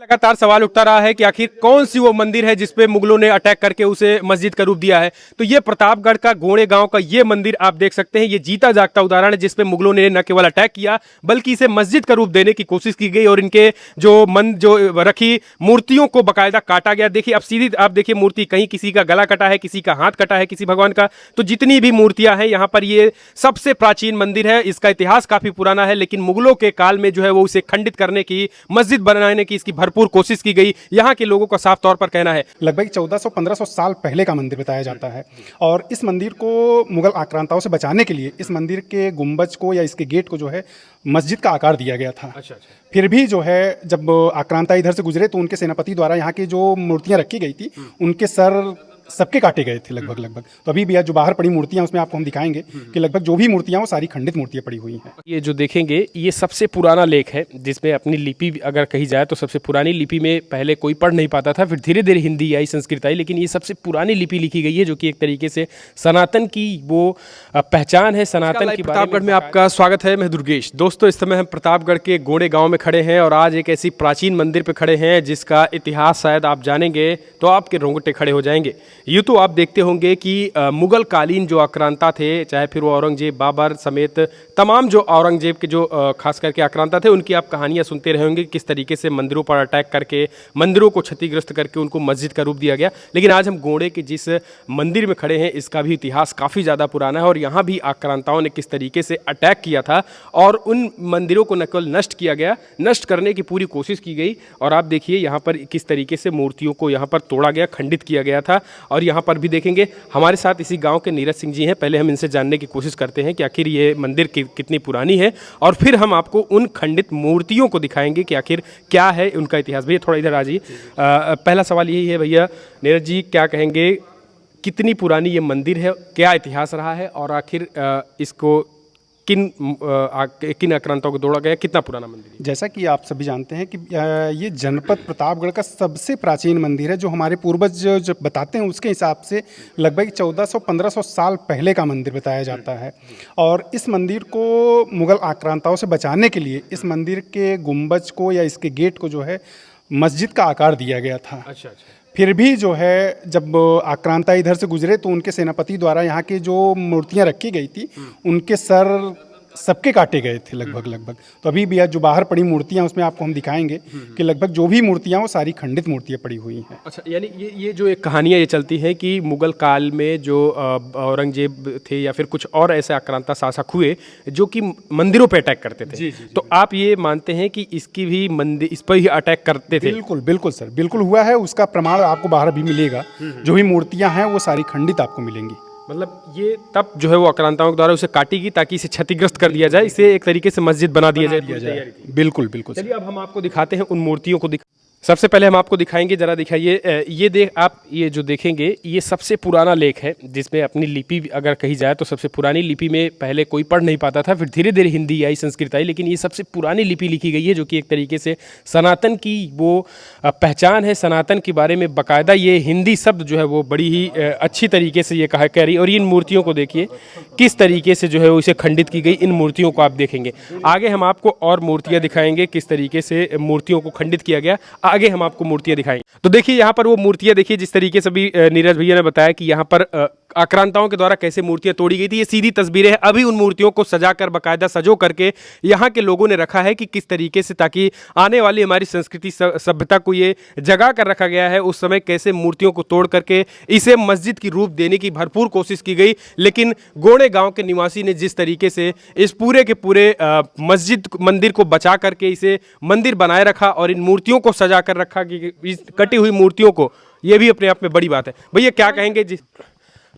लगातार सवाल उठता रहा है कि आखिर कौन सी वो मंदिर है जिसपे मुगलों ने अटैक करके उसे मस्जिद का रूप दिया है। तो ये प्रतापगढ़ का गोड़े गांव का ये मंदिर आप देख सकते हैं, ये जीता जागता उदाहरण है जिसपे मुगलों ने न केवल अटैक किया बल्कि इसे मस्जिद का रूप देने की कोशिश की गई और इनके जो रखी मूर्तियों को बाकायदा काटा गया। देखिए अब सीधी आप देखिए मूर्ति, कहीं किसी का गला कटा है, किसी का हाथ कटा है, किसी भगवान का। तो जितनी भी मूर्तियां हैं यहाँ पर, ये सबसे प्राचीन मंदिर है। इसका इतिहास काफी पुराना है, लेकिन मुगलों के काल में जो है वो इसे खंडित करने की, मस्जिद बनाने की इसकी भरपूर कोशिश की गई। यहाँ के लोगों का साफ तौर पर कहना है लगभग 1400-1500 साल पहले का मंदिर बताया जाता है और इस मंदिर को मुगल आक्रांताओं से बचाने के लिए इस मंदिर के गुंबज को या इसके गेट को जो है मस्जिद का आकार दिया गया था। अच्छा। फिर भी जो है जब आक्रांता इधर से गुजरे तो उनके सेनापति द्वारा यहाँ की जो मूर्तियाँ रखी गई थी उनके सर सबके काटे गए थे लगभग। तो अभी भी जो बाहर पड़ी मूर्तियां उसमें आपको हम दिखाएंगे कि लगभग जो भी मूर्तियां वो सारी खंडित मूर्तियां पड़ी हुई हैं। ये जो देखेंगे ये सबसे पुराना लेख है जिसमें अपनी लिपि अगर कही जाए तो सबसे पुरानी लिपि में पहले कोई पढ़ नहीं पाता था, फिर धीरे धीरे हिंदी आई, संस्कृत आई, लेकिन ये सबसे पुरानी लिपि लिखी गई है जो कि एक तरीके से सनातन की वो पहचान है, सनातन की। प्रतापगढ़ में आपका स्वागत है, मैं दुर्गेश। दोस्तों इस समय हम प्रतापगढ़ के गोड़े गाँव में खड़े हैं और आज एक ऐसी प्राचीन मंदिर पर खड़े हैं जिसका इतिहास शायद आप जानेंगे तो आपके रोंगटे खड़े हो जाएंगे। यूँ तो आप देखते होंगे कि मुगल कालीन जो आक्रांता थे, चाहे फिर वो औरंगजेब, बाबर समेत तमाम जो औरंगजेब के जो खास करके आक्रांता थे, उनकी आप कहानियां सुनते रहे होंगे किस तरीके से मंदिरों पर अटैक करके, मंदिरों को क्षतिग्रस्त करके उनको मस्जिद का रूप दिया गया। लेकिन आज हम गोड़े के जिस मंदिर में खड़े हैं इसका भी इतिहास काफ़ी ज़्यादा पुराना है और यहाँ भी आक्रांताओं ने किस तरीके से अटैक किया था और उन मंदिरों को न केवल नष्ट किया गया, नष्ट करने की पूरी कोशिश की गई। और आप देखिए यहाँ पर किस तरीके से मूर्तियों को यहाँ पर तोड़ा गया, खंडित किया गया था। और यहाँ पर भी देखेंगे हमारे साथ इसी गांव के नीरज सिंह जी हैं। पहले हम इनसे जानने की कोशिश करते हैं कि आखिर ये मंदिर कितनी पुरानी है और फिर हम आपको उन खंडित मूर्तियों को दिखाएंगे कि आखिर क्या है उनका इतिहास। भैया थोड़ा इधर आ जाइए। पहला सवाल यही है भैया नीरज जी, क्या कहेंगे कितनी पुरानी ये मंदिर है, क्या इतिहास रहा है और आखिर इसको किन आक्रांताओं को तोड़ा गया, कितना पुराना मंदिर है? जैसा कि आप सभी जानते हैं कि ये जनपद प्रतापगढ़ का सबसे प्राचीन मंदिर है। जो हमारे पूर्वज जो बताते हैं उसके हिसाब से लगभग 1400-1500 साल पहले का मंदिर बताया जाता है और इस मंदिर को मुगल आक्रांताओं से बचाने के लिए इस मंदिर के गुंबज को या इसके गेट को जो है मस्जिद का आकार दिया गया था। अच्छा। फिर भी जो है जब आक्रांता इधर से गुजरे तो उनके सेनापति द्वारा यहाँ की जो मूर्तियाँ रखी गई थी उनके सर सबके काटे गए थे लगभग। तो अभी भी जो बाहर पड़ी मूर्तियाँ उसमें आपको हम दिखाएंगे कि लगभग जो भी मूर्तियाँ वो सारी खंडित मूर्तियाँ पड़ी हुई हैं। अच्छा, यानी ये जो एक कहानियाँ ये चलती हैं कि मुगल काल में जो औरंगजेब थे या फिर कुछ और ऐसे आक्रांता शासक हुए जो कि मंदिरों पे अटैक करते थे। जी। तो आप ये मानते हैं कि इसकी भी मंदिर इस पर ही अटैक करते थे? बिल्कुल सर, बिल्कुल हुआ है। उसका प्रमाण आपको बाहर भी मिलेगा। जो भी मूर्तियाँ हैं वो सारी खंडित आपको मिलेंगी। मतलब ये तब जो है वो आक्रांताओं के द्वारा उसे काटी गई ताकि इसे क्षतिग्रस्त कर दिया जाए, इसे एक तरीके से मस्जिद बना दिया जाए। बिल्कुल। चलिए अब हम आपको दिखाते हैं उन मूर्तियों को। सबसे पहले हम आपको दिखाएंगे, जरा दिखाइए। ये आप ये जो देखेंगे ये सबसे पुराना लेख है जिसमें अपनी लिपि अगर कही जाए तो सबसे पुरानी लिपि में पहले कोई पढ़ नहीं पाता था, फिर धीरे धीरे हिंदी आई, संस्कृत आई, लेकिन ये सबसे पुरानी लिपि लिखी गई है जो कि एक तरीके से सनातन की वो पहचान है, सनातन के बारे में बाकायदा ये हिंदी शब्द जो है वो बड़ी ही अच्छी तरीके से ये कह रही। और इन मूर्तियों को देखिए किस तरीके से जो है उसे खंडित की गई। इन मूर्तियों को आप देखेंगे, आगे हम आपको और मूर्तियाँ दिखाएंगे किस तरीके से मूर्तियों को खंडित किया गया। आगे हम आपको मूर्तियां दिखाएंगे। तो देखिए यहाँ पर वो मूर्तियां देखिए जिस तरीके से भी नीरज भैया ने बताया कि यहाँ पर आक्रांताओं के द्वारा कैसे मूर्तियां तोड़ी गई थी। ये सीधी तस्वीरें हैं। अभी उन मूर्तियों को सजाकर बाकायदा सजो करके यहाँ के लोगों ने रखा है कि किस तरीके से, ताकि आने वाली हमारी संस्कृति सभ्यता को ये जगा कर रखा गया है। उस समय कैसे मूर्तियों को तोड़ करके इसे मस्जिद की रूप देने की भरपूर कोशिश की गई, लेकिन गोड़े गांव के निवासी ने जिस तरीके से इस पूरे के पूरे मंदिर को बचा करके इसे मंदिर बनाए रखा और इन मूर्तियों को सजा कर रखा कि इस कटी हुई मूर्तियों को, ये भी अपने आप में बड़ी बात है। भैया क्या कहेंगे जी?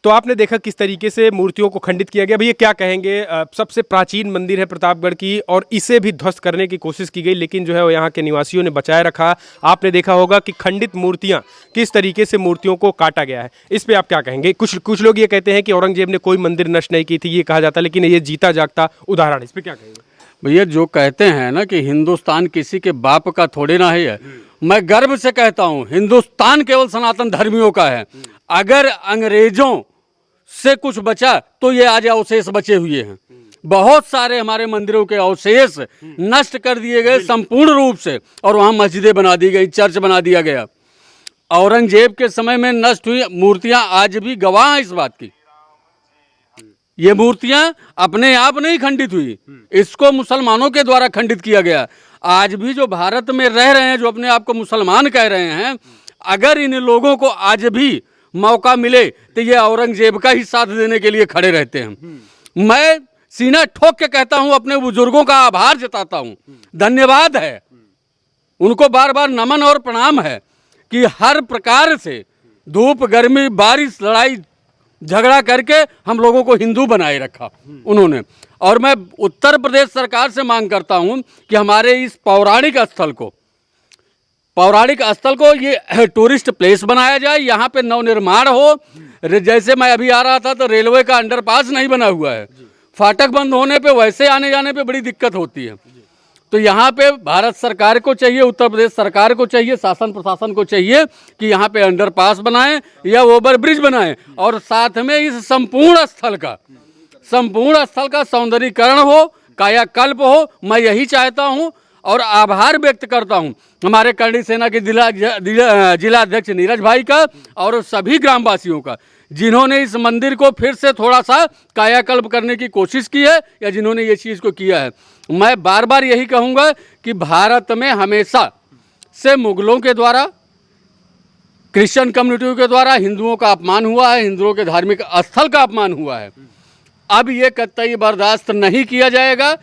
तो आपने देखा किस तरीके से मूर्तियों को खंडित किया गया। भैया क्या कहेंगे, सबसे प्राचीन मंदिर है प्रतापगढ़ की और इसे भी ध्वस्त करने की कोशिश की गई, लेकिन जो है वो यहाँ के निवासियों ने बचाए रखा। आपने देखा होगा कि खंडित मूर्तियाँ किस तरीके से मूर्तियों को काटा गया है, इस पे आप क्या कहेंगे? कुछ लोग ये कहते हैं कि औरंगजेब ने कोई मंदिर नष्ट नहीं की थी, ये कहा जाता है, लेकिन ये जीता जागता उदाहरण, इस पर क्या कहेंगे? भैया जो कहते हैं ना कि हिंदुस्तान किसी के बाप का थोड़े ना है, मैं गर्व से कहता हूँ हिंदुस्तान केवल सनातन धर्मियों का है। अगर अंग्रेजों से कुछ बचा तो ये आज अवशेष बचे हुए हैं। बहुत सारे हमारे मंदिरों के अवशेष नष्ट कर दिए गए संपूर्ण रूप से, और वहाँ मस्जिदें बना दी गई, चर्च बना दिया गया। औरंगजेब के समय में नष्ट हुई मूर्तियां आज भी गवाह हैं इस बात की। ये मूर्तियां अपने आप नहीं खंडित हुई, इसको मुसलमानों के द्वारा खंडित किया गया। आज भी जो भारत में रह रहे हैं, जो अपने आप को मुसलमान कह रहे हैं, अगर इन लोगों को आज भी मौका मिले तो ये औरंगजेब का ही साथ देने के लिए खड़े रहते हैं। मैं सीना ठोक के कहता हूं, अपने बुजुर्गों का आभार जताता हूं, धन्यवाद है उनको, बार बार नमन और प्रणाम है कि हर प्रकार से धूप गर्मी बारिश लड़ाई झगड़ा करके हम लोगों को हिंदू बनाए रखा उन्होंने। और मैं उत्तर प्रदेश सरकार से मांग करता हूं कि हमारे इस पौराणिक स्थल को ये टूरिस्ट प्लेस बनाया जाए, यहाँ पे नवनिर्माण हो। जैसे मैं अभी आ रहा था तो रेलवे का अंडरपास नहीं बना हुआ है, फाटक बंद होने पे वैसे आने जाने पे बड़ी दिक्कत होती है। तो यहाँ पे भारत सरकार को चाहिए, उत्तर प्रदेश सरकार को चाहिए, शासन प्रशासन को चाहिए कि यहाँ पे अंडरपास बनाएं या ओवर ब्रिज बनाएं, और साथ में इस संपूर्ण स्थल का सौंदर्यीकरण हो, कायाकल्प हो। मैं यही चाहता हूँ और आभार व्यक्त करता हूँ हमारे करणी सेना के जिला अध्यक्ष नीरज भाई का और सभी ग्रामवासियों का, जिन्होंने इस मंदिर को फिर से थोड़ा सा कायाकल्प करने की कोशिश की है या जिन्होंने ये चीज़ को किया है। मैं बार बार यही कहूँगा कि भारत में हमेशा से मुगलों के द्वारा, क्रिश्चियन कम्युनिटियों के द्वारा हिंदुओं का अपमान हुआ है, हिंदुओं के धार्मिक स्थल का अपमान हुआ है। अब ये कतई बर्दाश्त नहीं किया जाएगा।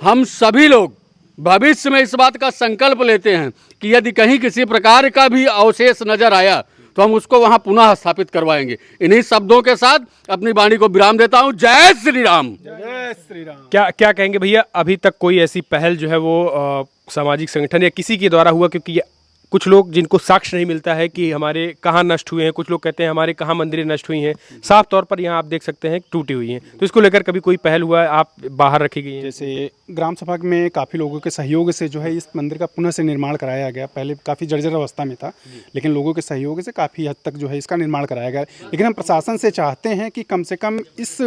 हम सभी लोग भविष्य में इस बात का संकल्प लेते हैं कि यदि कहीं किसी प्रकार का भी अवशेष नजर आया तो हम उसको वहां पुनः स्थापित करवाएंगे। इन्हीं शब्दों के साथ अपनी वाणी को विराम देता हूं। जय श्री राम। जय श्री राम। क्या कहेंगे भैया, अभी तक कोई ऐसी पहल जो है वो सामाजिक संगठन या किसी के द्वारा हुआ? क्योंकि ये कुछ लोग जिनको साक्ष्य नहीं मिलता है कि हमारे कहाँ नष्ट हुए हैं, कुछ लोग कहते हैं हमारे कहाँ मंदिरें नष्ट हुई हैं, साफ तौर पर यहाँ आप देख सकते हैं टूटी हुई हैं, तो इसको लेकर कभी कोई पहल हुआ है? आप बाहर रखी गई हैं? जैसे ग्राम सभा में काफ़ी लोगों के सहयोग से जो है इस मंदिर का पुनः से निर्माण कराया गया। पहले काफ़ी जर्जर अवस्था में था, लेकिन लोगों के सहयोग से काफ़ी हद तक जो है इसका निर्माण कराया गया। लेकिन हम प्रशासन से चाहते हैं कि कम से कम इस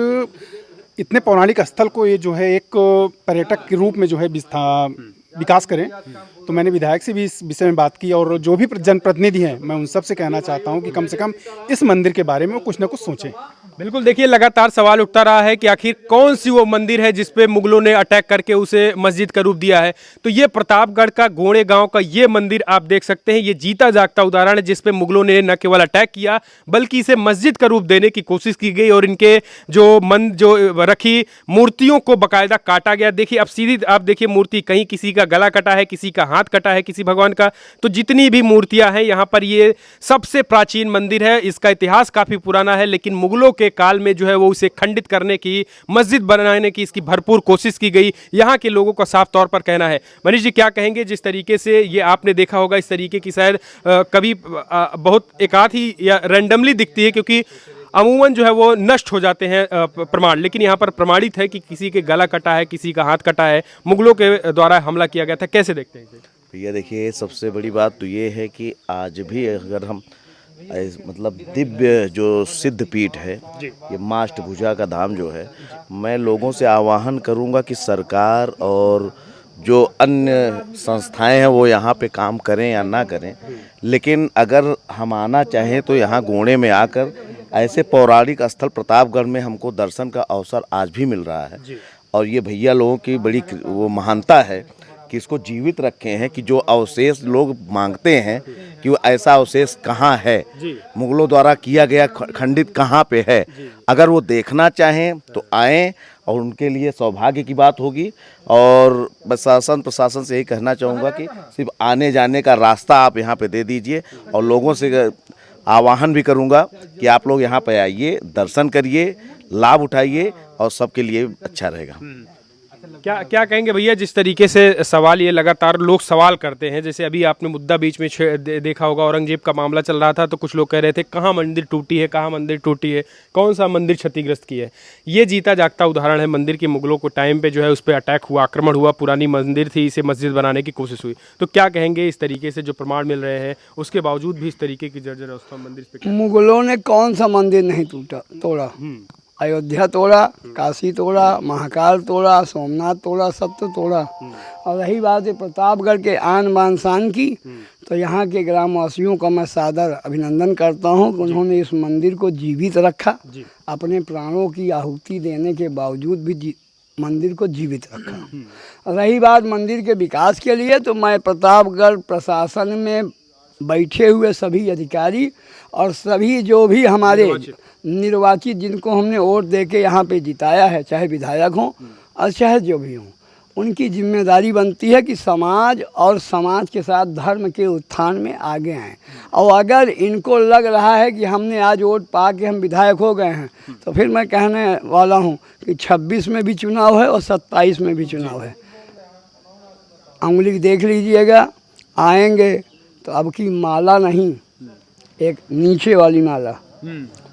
इतने पौराणिक स्थल को ये जो है एक पर्यटक के रूप में जो है विकास करें। तो मैंने विधायक से भी इस विषय में बात की, और जो भी जनप्रतिनिधि हैं मैं उन सब से कहना चाहता हूं कि कम से कम इस मंदिर के बारे में वो कुछ ना कुछ सोचें। बिल्कुल, देखिए लगातार सवाल उठता रहा है कि आखिर कौन सी वो मंदिर है जिस पे मुगलों ने अटैक करके उसे मस्जिद का रूप दिया है। तो ये प्रतापगढ़ का गोड़े गांव का ये मंदिर आप देख सकते हैं, ये जीता जागता उदाहरण है जिस पे मुगलों ने न केवल अटैक किया बल्कि इसे मस्जिद का रूप देने की कोशिश की गई, और इनके जो रखी मूर्तियों को बाकायदा काटा गया। देखिए अब सीधी आप देखिए मूर्ति, कहीं किसी का गला कटा है, किसी का हाथ कटा है, किसी भगवान का। तो जितनी भी मूर्तियां हैं यहाँ पर, ये सबसे प्राचीन मंदिर है। इसका इतिहास काफी पुराना है, लेकिन मुगलों के काल में जो है वो उसे खंडित करने की, मस्जिद बनाने की इसकी भरपूर कोशिश की गई। यहाँ के लोगों का साफ तौर पर कहना है। मनीष जी क्या कहेंगे, जिस तरीके से ये आपने देखा होगा इस तरीके की शायद कभी बहुत एकाध ही या रैंडमली दिखती है, क्योंकि अमूमन जो है वो नष्ट हो जाते हैं प्रमाण, लेकिन यहाँ पर प्रमाणित है कि किसी के गला कटा है, किसी का हाथ कटा है, मुगलों के द्वारा हमला किया गया था। कैसे देखते हैं इसे? भैया देखिए, सबसे बड़ी बात तो ये है कि आज भी अगर हम मतलब दिव्य जो सिद्ध पीठ है, ये माँ अष्टभुजा का धाम जो है, मैं लोगों से आह्वान करूँगा कि सरकार और जो अन्य संस्थाएं हैं वो यहाँ पे काम करें या ना करें, लेकिन अगर हम आना चाहें तो यहाँ गोड़े में आकर ऐसे पौराणिक स्थल प्रतापगढ़ में हमको दर्शन का अवसर आज भी मिल रहा है। और ये भैया लोगों की बड़ी वो महानता है कि इसको जीवित रखे हैं, कि जो अवशेष लोग मांगते हैं कि वो ऐसा अवशेष कहाँ है, मुगलों द्वारा किया गया खंडित कहाँ पे है, अगर वो देखना चाहें तो आएँ, और उनके लिए सौभाग्य की बात होगी। और शासन प्रशासन से यही कहना चाहूँगा कि सिर्फ आने जाने का रास्ता आप यहाँ पे दे दीजिए, और लोगों से आह्वान भी करूँगा कि आप लोग यहाँ पे आइए, दर्शन करिए, लाभ उठाइए, और सबके लिए अच्छा रहेगा। क्या कहेंगे भैया, जिस तरीके से सवाल ये लगातार लोग सवाल करते हैं, जैसे अभी आपने मुद्दा बीच में देखा होगा, औरंगजेब का मामला चल रहा था, तो कुछ लोग कह रहे थे कहाँ मंदिर टूटी है, कहाँ मंदिर टूटी है, कौन सा मंदिर क्षतिग्रस्त की है। ये जीता जागता उदाहरण है मंदिर की। मुगलों को टाइम पे जो है उस पर अटैक हुआ, आक्रमण हुआ, पुरानी मंदिर थी, इसे मस्जिद बनाने की कोशिश हुई। तो क्या कहेंगे, इस तरीके से जो प्रमाण मिल रहे हैं उसके बावजूद भी इस तरीके की जर्जर अवस्था मंदिर पे? मुगलों ने कौन सा मंदिर नहीं तोड़ा। अयोध्या तोड़ा, काशी तोड़ा, महाकाल तोड़ा, सोमनाथ तोड़ा, सब तो तोड़ा। और रही बात है प्रतापगढ़ के आन बान शान की, तो यहाँ के ग्रामवासियों का मैं सादर अभिनंदन करता हूँ कि उन्होंने इस मंदिर को जीवित रखा। अपने प्राणों की आहुति देने के बावजूद भी मंदिर को जीवित रखा। रही बात मंदिर के विकास के लिए, तो मैं प्रतापगढ़ प्रशासन में बैठे हुए सभी अधिकारी और सभी जो भी हमारे निर्वाचित जिनको हमने वोट दे के यहाँ पे जिताया है, चाहे विधायक हों और चाहे जो भी हों, उनकी जिम्मेदारी बनती है कि समाज और समाज के साथ धर्म के उत्थान में आगे आएँ। और अगर इनको लग रहा है कि हमने आज वोट पा के हम विधायक हो गए हैं, तो फिर मैं कहने वाला हूँ कि 26 में भी चुनाव है और 27 में भी चुनाव है। उंगली देख लीजिएगा, आएंगे तो अब की माला नहीं, एक नीचे वाली माला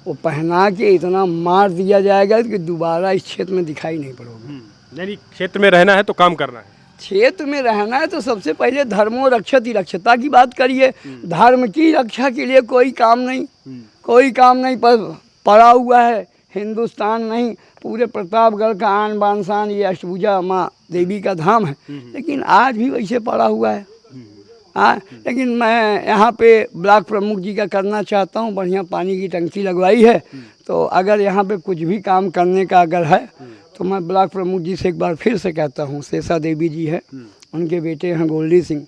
वो पहना के इतना मार दिया जाएगा कि दोबारा इस क्षेत्र में दिखाई नहीं पड़ोगे। यानी क्षेत्र में रहना है तो काम करना है। क्षेत्र में रहना है तो सबसे पहले धर्मो रक्षति रक्षता की बात करिए। धर्म की रक्षा के लिए कोई काम नहीं, कोई काम नहीं पड़ा हुआ है। हिंदुस्तान नहीं, पूरे प्रतापगढ़ का आन बान शान ये अष्टभुजा माँ देवी का धाम है, लेकिन आज भी वैसे पड़ा हुआ है। हाँ, लेकिन मैं यहाँ पे ब्लॉक प्रमुख जी का करना चाहता हूँ। बढ़िया पानी की टंकी लगवाई है, तो अगर यहाँ पे कुछ भी काम करने का अगर है तो मैं ब्लॉक प्रमुख जी से एक बार फिर से कहता हूँ। शेषा देवी जी है, उनके बेटे हैं गोल्डी सिंह,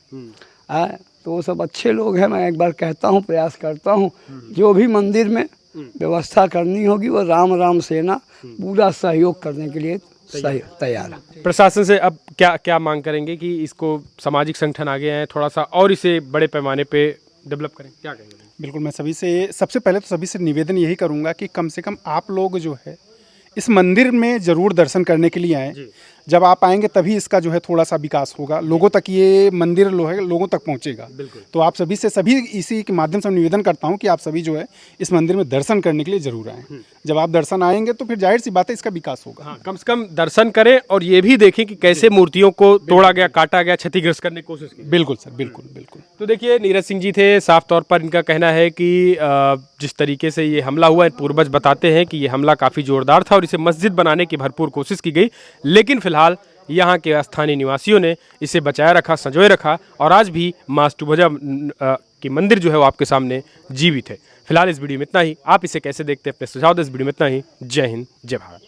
तो वो सब अच्छे लोग हैं। मैं एक बार कहता हूँ, प्रयास करता हूँ, जो भी मंदिर में व्यवस्था करनी होगी वो राम राम सेना पूरा सहयोग करने के लिए तैयार है। प्रशासन से अब क्या क्या मांग करेंगे कि इसको सामाजिक संगठन आगे आए, थोड़ा सा और इसे बड़े पैमाने पे डेवलप करें, क्या कहेंगे? बिल्कुल, मैं सभी से सबसे पहले तो सभी से निवेदन यही करूंगा कि कम से कम आप लोग जो है इस मंदिर में ज़रूर दर्शन करने के लिए आएँ। जब आप आएंगे तभी इसका जो है थोड़ा सा विकास होगा, लोगों तक ये मंदिर लोगों तक पहुंचेगा। तो आप सभी से सभी इसी के माध्यम से निवेदन करता हूं कि आप सभी जो है इस मंदिर में दर्शन करने के लिए ज़रूर आएँ। जब आप दर्शन आएंगे तो फिर जाहिर सी बात है इसका विकास होगा। हाँ, कम से कम दर्शन करें और ये भी देखें कि कैसे मूर्तियों को तोड़ा गया, काटा गया, क्षतिग्रस्त करने की कोशिश की। बिल्कुल सर, बिल्कुल बिल्कुल। तो देखिए, नीरज सिंह जी थे, साफ तौर पर इनका कहना है कि जिस तरीके से ये हमला हुआ है, पूर्वज बताते हैं कि ये हमला काफ़ी जोरदार था और इसे मस्जिद बनाने की भरपूर कोशिश की गई, लेकिन फिलहाल यहाँ के स्थानीय निवासियों ने इसे बचाया रखा, संजोए रखा और आज भी माँ अष्टभुजा की मंदिर जो है वो आपके सामने जीवित है। फिलहाल इस वीडियो में इतना ही। आप इसे कैसे देखते हैं, अपने सुझाव दें। इस वीडियो में इतना ही। जय हिंद, जय भारत।